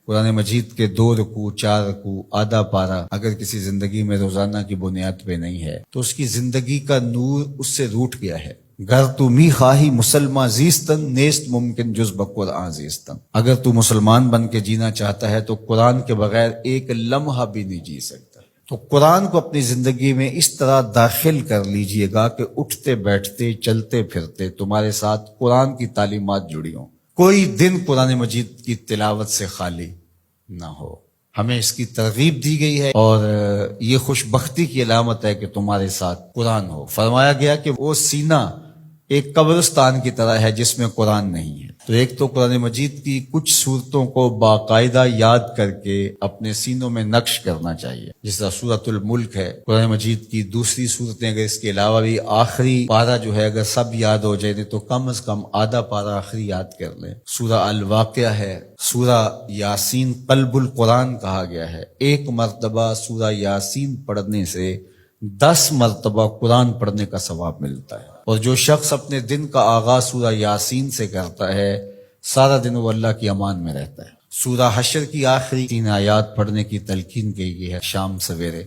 قرآن مجید کے 2 رکوع 4 رکوع آدھا پارہ اگر کسی زندگی میں روزانہ کی بنیاد پہ نہیں ہے تو اس کی زندگی کا نور اس سے روٹ گیا ہے۔ گر تو می خواہی مسلمان زیستن نیست ممکن جز بقرآن زیستن، اگر تو مسلمان بن کے جینا چاہتا ہے تو قرآن کے بغیر ایک لمحہ بھی نہیں جی سکتا۔ تو قرآن کو اپنی زندگی میں اس طرح داخل کر لیجئے گا کہ اٹھتے بیٹھتے چلتے پھرتے تمہارے ساتھ قرآن کی تعلیمات جڑی ہوں، کوئی دن قرآن مجید کی تلاوت سے خالی نہ ہو۔ ہمیں اس کی ترغیب دی گئی ہے اور یہ خوش بختی کی علامت ہے کہ تمہارے ساتھ قرآن ہو۔ فرمایا گیا کہ وہ سینہ ایک قبرستان کی طرح ہے جس میں قرآن نہیں ہے۔ تو ایک تو قرآن مجید کی کچھ صورتوں کو باقاعدہ یاد کر کے اپنے سینوں میں نقش کرنا چاہیے، جس طرح سورۃ الملک ہے، قرآن مجید کی دوسری صورتیں اگر اس کے علاوہ بھی آخری پارہ جو ہے اگر سب یاد ہو جائے تو کم از کم آدھا پارہ آخری یاد کر لیں۔ سورہ الواقعہ ہے، سورہ یاسین قلب القرآن کہا گیا ہے، ایک مرتبہ سورہ یاسین پڑھنے سے 10 مرتبہ قرآن پڑھنے کا ثواب ملتا ہے، اور جو شخص اپنے دن کا آغاز سورہ یاسین سے کرتا ہے سارا دن وہ اللہ کی امان میں رہتا ہے۔ سورہ حشر کی آخری 3 آیات پڑھنے کی تلقین کی گئی ہے شام سویرے،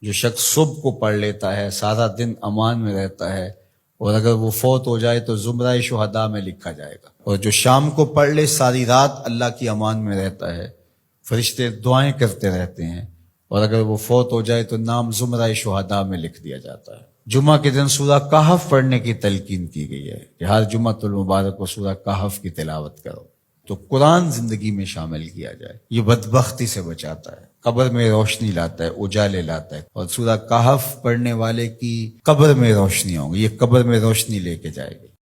جو شخص صبح کو پڑھ لیتا ہے سارا دن امان میں رہتا ہے، اور اگر وہ فوت ہو جائے تو زمرہ شہداء میں لکھا جائے گا، اور جو شام کو پڑھ لے ساری رات اللہ کی امان میں رہتا ہے، فرشتے دعائیں کرتے رہتے ہیں، اور اگر وہ فوت ہو جائے تو نام زمرہ شہداء میں لکھ دیا جاتا ہے۔ جمعہ کے دن سورہ کہف پڑھنے کی تلقین کی گئی ہے کہ ہر جمعۃ المبارک کو سورہ کہف کی تلاوت کرو، تو قرآن زندگی میں شامل کیا جائے، یہ بدبختی سے بچاتا ہے، قبر میں روشنی لاتا ہے، اجالے لاتا ہے، اور سورہ کہف پڑھنے والے کی قبر میں روشنی ہوں گی، یہ قبر میں روشنی لے کے جائے گی۔